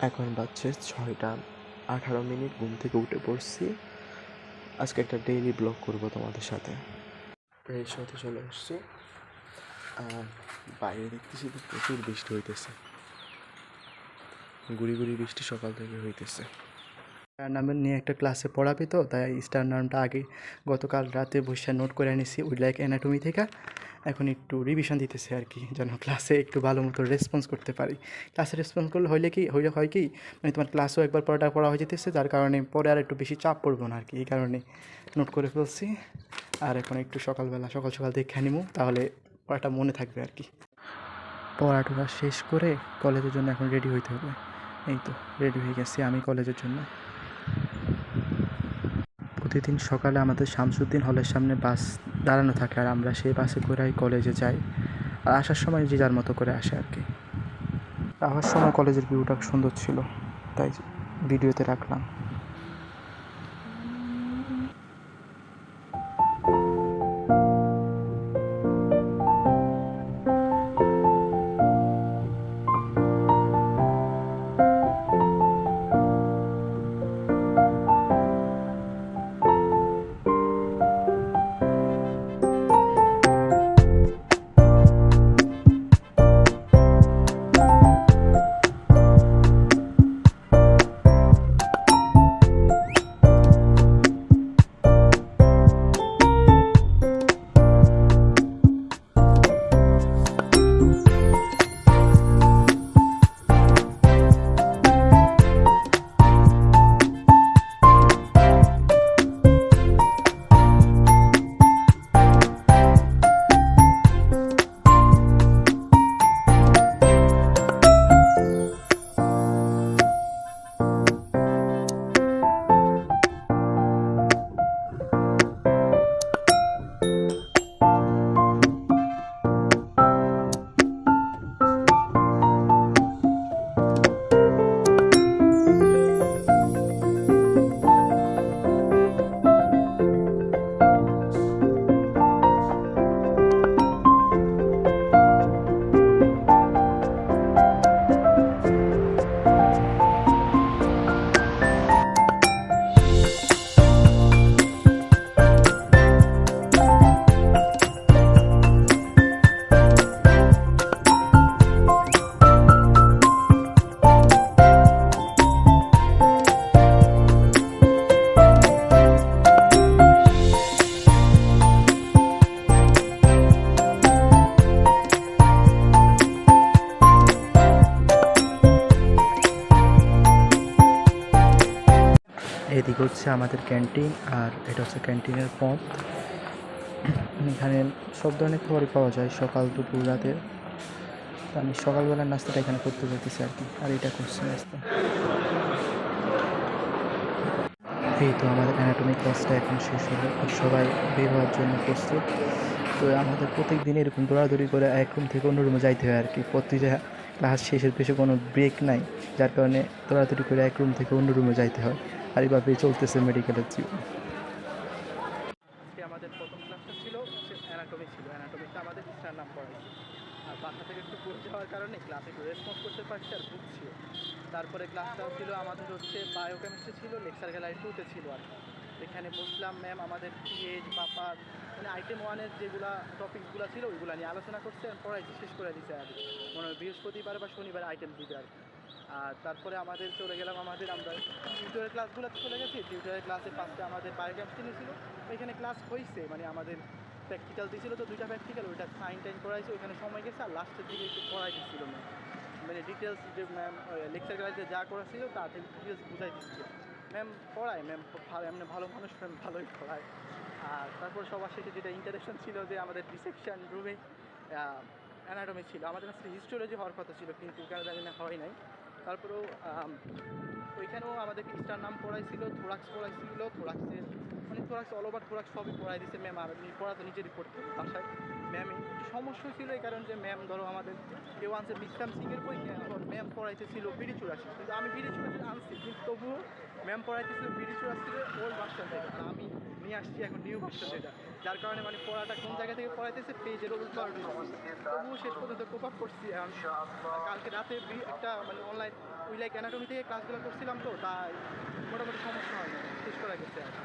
এখন বাজছে 6:18। ঘুম থেকে উঠে পড়ছি। আজকে একটা ডেইলি ব্লগ করবো তোমাদের সাথে। ফ্রেশ হতে চলে এসছি। আর বাইরে দেখতেছি তো প্রচুর বৃষ্টি হইতেছে, গুড়ি গুড়ি বৃষ্টি সকাল থেকে হইতেছে। স্টার নামের নিয়ে একটা ক্লাসে পড়াবি, তো তাই স্টার নামটা আগে গতকাল রাতে বসে নোট করে আনিছি উই লাইক অ্যানাটমি থেকে। এখন একটু রিভিশন দিতেছে আর কি, যেন ক্লাসে একটু ভালো মতো রেসপন্স করতে পারি। ক্লাসে রেসপন্স করলে হয় কি, মানে তোমার ক্লাসও একবার পড়া হয়ে যেতেছে, যার কারণে পরে আর একটু বেশি চাপ পড়বো না আর কি। এই কারণে নোট করে ফেলছি। আর এখন একটু সকাল সকাল দেখে নিবো, তাহলে পড়াটা মনে থাকবে আর কি। পড়াটা শেষ করে কলেজের জন্য এখন রেডি হইতে হবে। এই তো রেডি হয়ে গেছি আমি কলেজের জন্য। প্রতিদিন সকালে আমাদের শামসুদ্দিন হলের সামনে বাস দাঁড়ানো থাকে, আর আমরা সেই বাসে করেই কলেজে যাই। আর আসার সময় যে যার মতো করে আসে আর কি। আসার সময় কলেজের ভিউটা সুন্দর ছিল, তাই ভিডিওতে রাখলাম। এদিকে হচ্ছে আমাদের ক্যান্টিন, আর এটা হচ্ছে ক্যান্টিনের পথ। এখানে সব ধরনের খাবারই পাওয়া যায়, সকাল দুপুর রাতে। আমি সকালবেলার নাস্তাটা এখানে করতে চাইতেছি আর কি, আর এটা করছি নাস্তা। এই তো আমাদের অ্যানাটমি ক্লাসটা এখন শেষ হলো, সবাই বের হওয়ার জন্য প্রস্তুত। তো আমাদের প্রত্যেক দিন এরকম দৌড়াদৌড়ি করে এক রুম থেকে অন্য রুমে যাইতে হয় আর কি। প্রতিটা ক্লাস শেষের পেছনে কোনো ব্রেক নাই, যার কারণে দৌড়াদৌড়ি করে এক রুম থেকে অন্য রুমে যাইতে হয়। আর এইভাবেই চলতেছে মেডিকেলের জীবন। আমাদের প্রথম ক্লাসটা ছিল অ্যানাটমি ছিল। অ্যানাটমিতে আমাদের স্টার নাম পড়াইছে। আর বাসা থেকে একটু পড়ে যাওয়ার কারণে ক্লাসে একটু রেসপন্স করতে পারছি আর বুঝছিও। তারপরে ক্লাসটাও ছিল আমাদের হচ্ছে বায়োকেমিস্ট্রি ছিল, লেকচার গ্যালারি 2-তে ছিল আর কি। এখানে বসলাম, ম্যাম আমাদের পিএইচ বাপার মানে আইটেম 1-এর যেগুলো টপিকসগুলো ছিল ওইগুলো নিয়ে আলোচনা করছে, পড়াইছে, শেষ করে দিচ্ছে আর কি। মনে হয় বৃহস্পতিবার বা শনিবার আইটেম দিবে আর কি। আর তারপরে আমাদের চলে গেলাম আমরা টিউটরের ক্লাসগুলোতে চলে গেছি। টিউটরের ক্লাসে ফার্স্টে আমাদের বায়োকেমিস্ট্রি ছিল, ওইখানে ক্লাস হয়েছে, মানে আমাদের প্র্যাকটিক্যাল দিয়েছিল, তো 2টা প্র্যাকটিক্যাল, ওইটা সাইন টাইন করাইছে, ওইখানে সময় গেছে। আর লাস্টের দিকে একটু পড়াই দিচ্ছিল ম্যাম, মানে ডিটেলস যে ম্যাম লেকচার ক্লাসে যা করাছিল তাতে ডিটেলস বুঝাই দিচ্ছিল। ম্যাম পড়ায়, ম্যাম খুব ভালো, এমনি ভালো মানুষ, ম্যাম ভালোই পড়ায়। আর তারপর সবার শেষে যেটা ইন্টারেকশন ছিল, যে আমাদের ডিসেকশন রুমে অ্যানাটমি ছিল। আমাদের কাছে হিস্টোলজি হওয়ার কথা ছিল, কিন্তু কেন জানি না হয় নাই। তারপরেও ওইখানেও আমাদেরকে স্টার নাম পড়াইছিল, থোরাক্স পড়াইছিল। থোরাক্সের মানে থোরাক্স অল ওভার থোরাক্স সবই পড়াই দিচ্ছে ম্যাম। আর পড়া তো নিজেরই পড়তে হবে বাসায়। ম্যামই একটু সমস্যা ছিল এই কারণ যে ম্যাম ধরো আমাদের কেউ আনছে বিশ্রাম সিংয়ের বই, ম্যাম পড়াইতেছিল বিডি চুরাশি, কিন্তু আমি বিডি চুরাশি আনছি কিন্তু তবুও ম্যাম পড়াইতেছিল বিডি চুরাশির ওল্ড ভার্সন থেকে, আর আমি নিয়ে আসছি এখন নিউ ভার্সন যেটা, যার কারণে মানে পড়াটা কোন জায়গা থেকে পড়াইতেছে পেজের উল্টো পাল্টা তবুও শেষ পর্যন্ত কোপ আপ করছি। আমি কালকে রাতে একটা মানে অনলাইন উইলাইক অ্যানাটমি থেকে ক্লাসগুলো করছিলাম, তো তাই মোটামুটি সমস্যা হয় না, শেষ করা গেছে আর কি।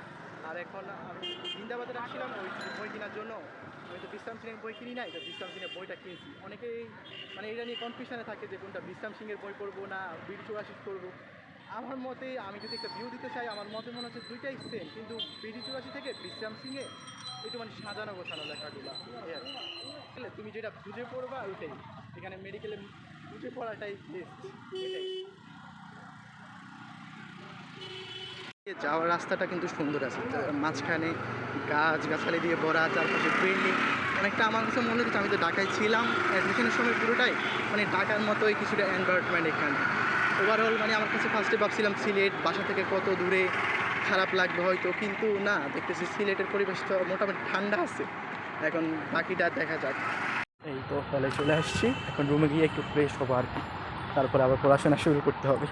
আর এখন আমি জিন্দাবাদে রাখছিলাম ওই বই কেনার জন্য। আমি তো বিশ্রাম সিংয়ের বই কিনি নাই, তো বিশ্রাম সিংয়ের বইটা কিনছি। অনেকেই মানে এটা নিয়ে কনফিউশনে থাকে যে কোনটা বিশ্রাম সিংয়ের বই পড়বো না বিডি চুরাশি করবো। আমার মতে আমি যদি একটা ভিউ দিতে চাই, আমার মতে মনে হচ্ছে দুইটাই সেম, কিন্তু বিডি চুরাশি থেকে বিশ্রাম সিংয়ে একটু মানে সাজানো গোছানো লেখাগুলো আর কি। তুমি যেটা বুঝে পড়বা ওইটাই, এখানে মেডিকেলে বুঝে পড়াটাই বেস্ট এটাই। যাওয়ার রাস্তাটা কিন্তু সুন্দর আছে, মাঝখানে গাছগাছালি দিয়ে ভরা, চারপাশে বিল্ডিং। অনেকটা আমার কাছে মনে হচ্ছে আমি তো ঢাকায় ছিলাম অ্যাডমিশনের সময় পুরোটাই মানে ঢাকার মতোই কিছুটা এনভায়রনমেন্ট এখানে। ওভারঅল মানে আমার কাছে ফার্স্টে ভাবছিলাম সিলেট বাসা থেকে কত দূরে, খারাপ লাগবে হয়তো, কিন্তু না, দেখতেছি সিলেটের পরিবেশটা মোটামুটি ঠান্ডা আছে। এখন বাকিটা দেখা যাক। এই তো হলে চলে আসছি, এখন রুমে গিয়ে একটু ফ্রেশ হবো আর কি, তারপরে আবার পড়াশোনা শুরু করতে হবে।